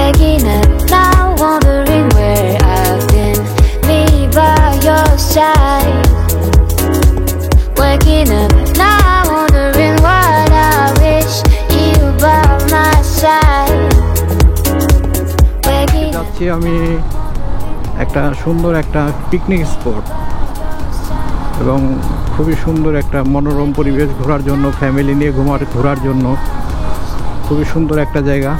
Waking up now, wondering where I've been. Me by your side. Waking up now, wondering what I wish you by my side. Waking up. যাচ্ছি আমি একটা সুন্দর একটা picnic spot এবং খুবই সুন্দর একটা মনোরম পরিবেশ ঘোরার জন্য, ফ্যামিলি নিয়ে ঘোরার জন্য খুবই সুন্দর একটা জায়গা।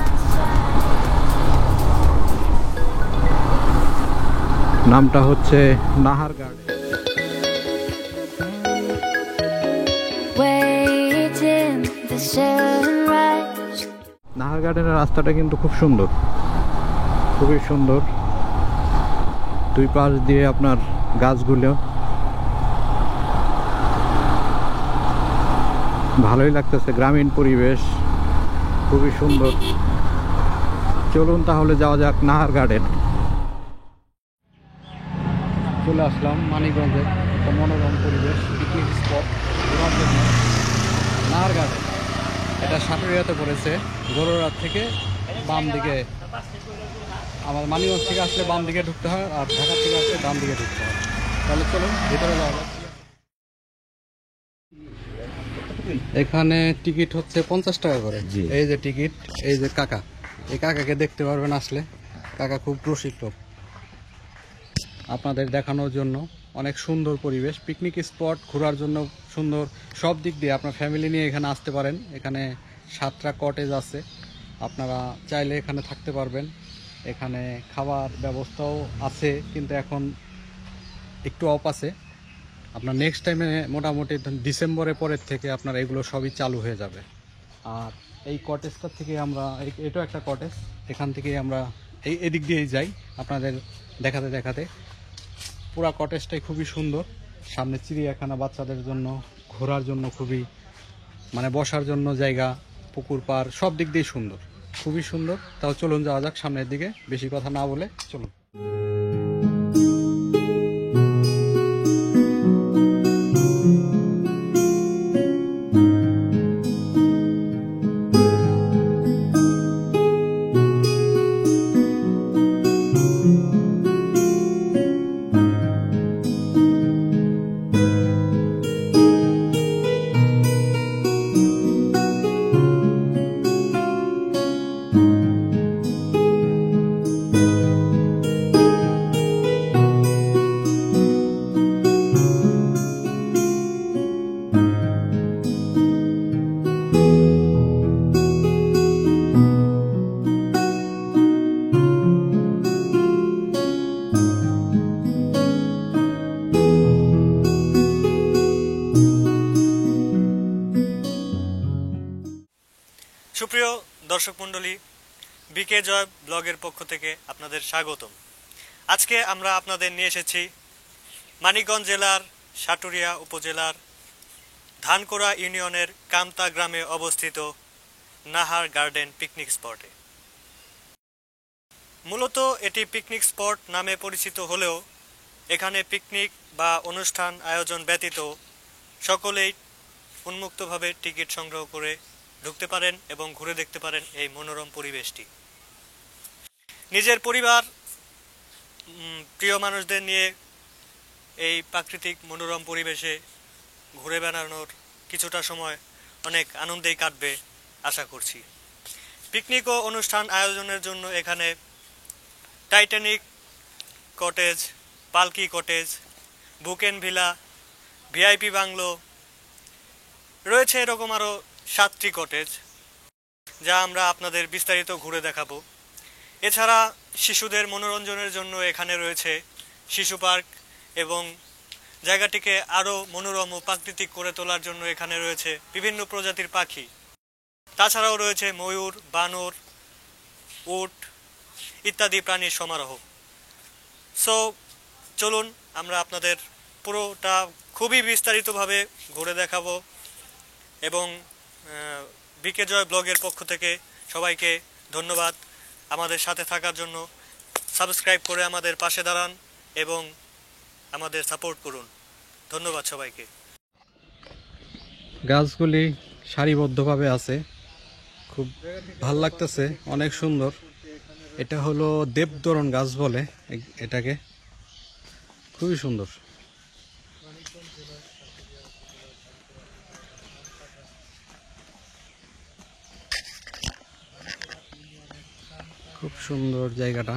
নামটা হচ্ছে Nahar garden. Waiting the sunrise. Nahar গার্ডেনের রাস্তাটা কিন্তু খুব সুন্দর, খুবই সুন্দর। দুই পাশ দিয়ে আপনার গাছগুলো ভালোই লাগতেছে, গ্রামীণ পরিবেশ খুবই সুন্দর। চলুন তাহলে যাওয়া যাক নাহার গার্ডেন। চলে আসলাম মানিকগঞ্জে একটা মনোরম পরিবেশ পিকনিক স্পট ঘোরার জন্য নাহার গার্ডেন। এটা সাটুরিয়াতে পড়েছে। গরুরাত থেকে বাম দিকে, আমাদের মানিকগঞ্জ থেকে আসলে বাম দিকে ঢুকতে হয়, আর ঢাকা থেকে আসলে ডান দিকে ঢুকতে হয়। তাহলে চলুন ভিতরে যাওয়া যাক। এখানে টিকিট হচ্ছে 50 টাকা করে। এই যে টিকিট, এই যে কাকা, এই কাকাকে দেখতে পারবেন আসলে। কাকা খুব রসিক লোক। আপনাদের দেখানোর জন্য অনেক সুন্দর পরিবেশ, পিকনিক স্পট ঘোরার জন্য সুন্দর, সব দিক দিয়ে আপনার ফ্যামিলি নিয়ে এখানে আসতে পারেন। এখানে 7টা কটেজ আছে, আপনারা চাইলে এখানে থাকতে পারবেন। এখানে খাবার ব্যবস্থাও আছে, কিন্তু এখন একটু অফ আছে। আপনার নেক্সট টাইমে মোটামুটি ডিসেম্বরের পরের থেকে আপনার এগুলো সবই চালু হয়ে যাবে। আর এই কটেজটা থেকে আমরা, এটাও একটা কটেজ, এখান থেকে আমরা এদিক দিয়েই যাই আপনাদের দেখাতে দেখাতে। পুরা কটেজটাই খুবই সুন্দর। সামনে চিড়িয়াখানা, বাচ্চাদের জন্য ঘোরার জন্য খুবই, মানে বসার জন্য জায়গা, পুকুর পাড় সব দিক দিয়ে সুন্দর, খুবই সুন্দর। তাও চলুন যাওয়া যাক সামনের দিকে, বেশি কথা না বলে চলুন। সুপ্রিয় দর্শক মণ্ডলী, বিকে জয় ব্লগের পক্ষ থেকে আপনাদের স্বাগতম। আজকে আমরা আপনাদের নিয়ে এসেছি মানিকগঞ্জ জেলার সাটুরিয়া উপজেলার ধানকোড়া ইউনিয়নের কামতা গ্রামে অবস্থিত নাহার গার্ডেন পিকনিক স্পটে। মূলত এটি পিকনিক স্পট নামে পরিচিত হলেও এখানে পিকনিক বা অনুষ্ঠান আয়োজন ব্যতীত সকলেই উন্মুক্তভাবে টিকিট সংগ্রহ করে ঢুকতে পারেন এবং ঘুরে দেখতে পারেন এই মনোরম পরিবেশটি। নিজের পরিবার, প্রিয় মানুষদের নিয়ে এই প্রাকৃতিক মনোরম পরিবেশে ঘুরে বেড়ানোর কিছুটা সময় অনেক আনন্দেই কাটবে আশা করছি। পিকনিক ও অনুষ্ঠান আয়োজনের জন্য এখানে টাইটানিক কটেজ, পালকি কটেজ, বুকেন ভিলা, ভিআইপি বাংলো রয়েছে, এরকম আরও 7টি কটেজ, যা আমরা আপনাদের বিস্তারিত ঘুরে দেখাবো। এছাড়া শিশুদের মনোরঞ্জনের জন্য এখানে রয়েছে শিশু পার্ক এবং জায়গাটিকে আরও মনোরম ও প্রাকৃতিক করে তোলার জন্য এখানে রয়েছে বিভিন্ন প্রজাতির পাখি। তাছাড়াও রয়েছে ময়ূর, বানর, উট ইত্যাদি প্রাণীর সমারোহ। সো চলুন আমরা আপনাদের পুরোটা খুবই বিস্তারিতভাবে ঘুরে দেখাবো এবং বিকে জয় ব্লগের পক্ষ থেকে সবাইকে ধন্যবাদ আমাদের সাথে থাকার জন্য। সাবস্ক্রাইব করে আমাদের পাশে দাঁড়ান এবং আমাদের সাপোর্ট করুন। ধন্যবাদ সবাইকে। গাছগুলি সারিবদ্ধভাবে আছে, খুব ভাল লাগতেছে, অনেক সুন্দর। এটা হলো দেবদরন গাছ বলে এটাকে, খুবই সুন্দর। খুব সুন্দর জায়গাটা।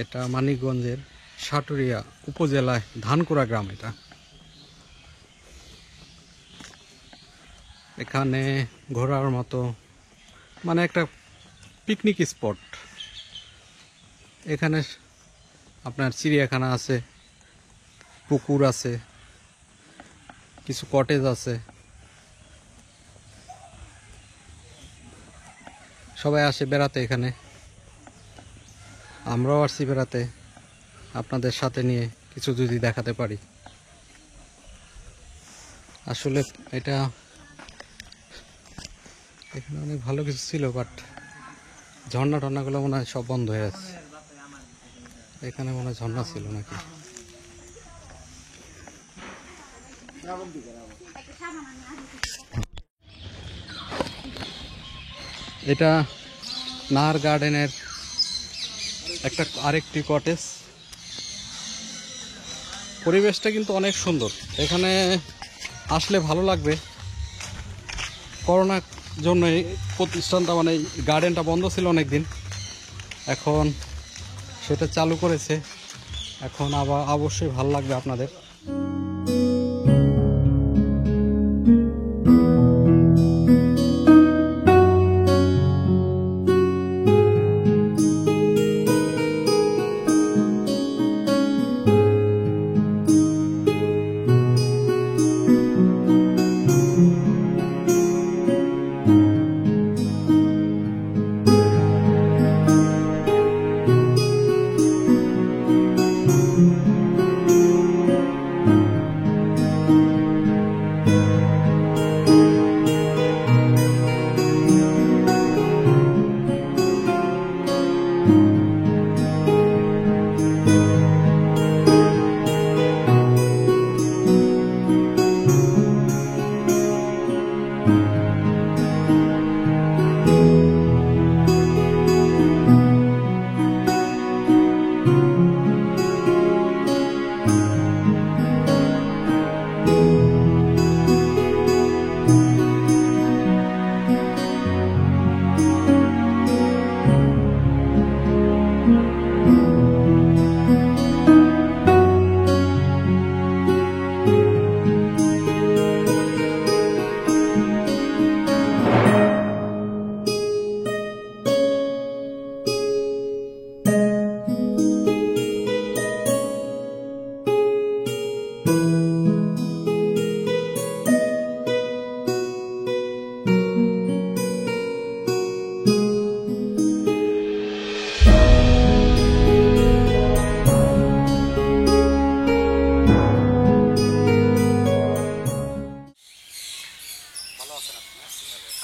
এটা মানিকগঞ্জের সাটুরিয়া উপজেলায় ধানকুড়া গ্রাম। এটা এখানে ঘোরার মতো মানে একটা পিকনিক স্পট। এখানে আপনার চিড়িয়াখানা আছে, পুকুর আছে, কিছু কটেজ আছে। সবাই আসে বেড়াতে এখানে, আমরাও আসছি বেড়াতে। আপনাদের সাথে নিয়ে কিছু যদি দেখাতে পারি। আসলে এটা এখানে অনেক ভালো কিছু ছিল, বাট ঝর্ণা টর্নাগুলো মনে হয় সব বন্ধ হয়ে আছে। এখানে মনে হয় ঝর্ণা ছিল নাকি। এটা নাহার গার্ডেনের আরেকটি কটেজ। পরিবেশটা কিন্তু অনেক সুন্দর, এখানে আসলে ভালো লাগবে। করোনার জন্য এই প্রতিষ্ঠানটা মানে এই গার্ডেনটা বন্ধ ছিল অনেকদিন, এখন সেটা চালু করেছে। এখন আবার অবশ্যই ভালো লাগবে আপনাদের।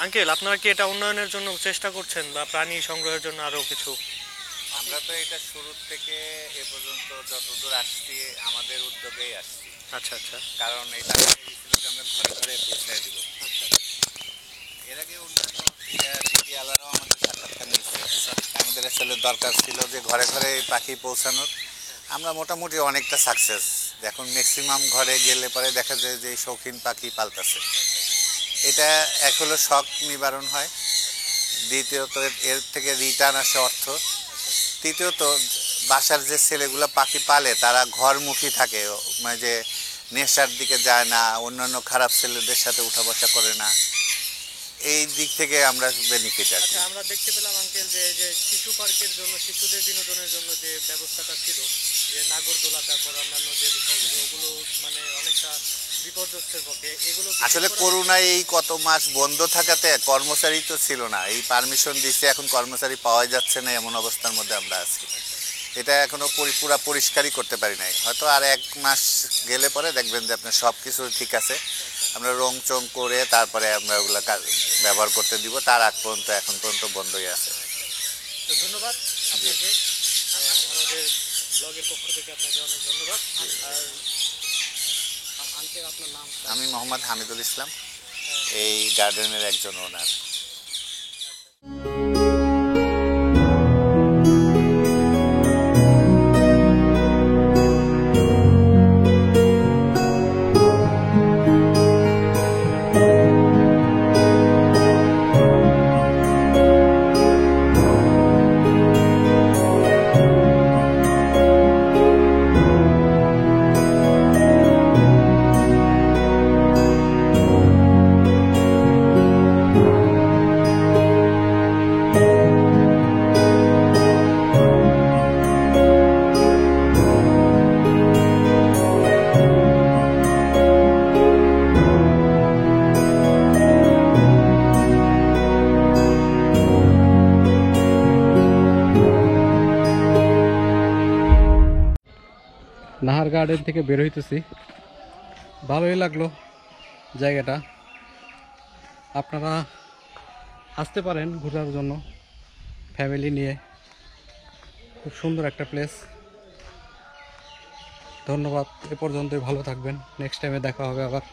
আঙ্কেল, আপনারা কি এটা উন্নয়নের জন্য চেষ্টা করছেন বা প্রাণী সংগ্রহের জন্য আরো কিছু? আমরা তো এটা শুরুর থেকে এ পর্যন্ত যতদূর আসছি আমাদের উদ্যোগেই আসছি। আচ্ছা আচ্ছা। কারণ এটা আমরা ঘরে ঘরে পৌঁছায় দিব। আচ্ছা। এর আগে অন্যান্য টিভিওয়ালারাও আমাদের সাক্ষাৎকার নিচ্ছে। আমাদের আসলে দরকার ছিল যে ঘরে ঘরে পাখি পৌঁছানোর। আমরা মোটামুটি অনেকটা সাকসেস। এখন ম্যাক্সিমাম ঘরে গেলে পরে দেখা যায় যে শৌখিন পাখি পালতেছে। এটা এক হলো শখ নিবারণ হয়, দ্বিতীয়ত এর থেকে রিটার্ন আসে অর্থ, তৃতীয়ত বাসার যে ছেলেগুলো পাখি পালে তারা ঘরমুখী থাকে, মানে যে নেশার দিকে যায় না, অন্যান্য খারাপ ছেলেদের সাথে উঠা বসা করে না। এই দিক থেকে আমরা বেনিফিট আছি। আচ্ছা, আমরা দেখতে পেলাম আঙ্কেল যে শিশু পার্কের জন্য, শিশুদের বিনোদনের জন্য যে ব্যবস্থাটা ছিল, যে নাগরদোলা, তারপর অন্যান্য যে বিষয়গুলো, ওগুলো মানে অনেকটা বিপর্যস্তের পক্ষে। এগুলো আসলে করোনায় এই কত মাস বন্ধ থাকাতে কর্মচারী তো ছিল না, এই পারমিশন দিচ্ছে, এখন কর্মচারী পাওয়া যাচ্ছে না, এমন অবস্থার মধ্যে আমরা আছি। এটা এখনো পুরা পরিষ্কারই করতে পারি নাই, হয়তো আর 1 মাস গেলে পরে দেখবেন যে আপনার সব কিছু ঠিক আছে। আমরা রং চং করে তারপরে আমরা ওগুলো ব্যবহার করতে দিব, তার আগ পর্যন্ত এখন পর্যন্ত বন্ধই আছে। তো ধন্যবাদ আপনাকে, আমাদের ব্লগের পক্ষ থেকে আপনাকে অনেক ধন্যবাদ। আর আঙ্কেল, আপনার নাম? আমি মোহাম্মদ হামিদুল ইসলাম, এই গার্ডেনের একজন ওনার। ফ্লাওয়ার গার্ডেন থেকে বের হইতেছি। ভালোই লাগলো জায়গাটা, আপনারা আসতে পারেন ঘোরার জন্য ফ্যামিলি নিয়ে। খুব সুন্দর একটা প্লেস। ধন্যবাদ, এ পর্যন্তই। ভালো থাকবেন, নেক্সট টাইমে দেখা হবে আবার।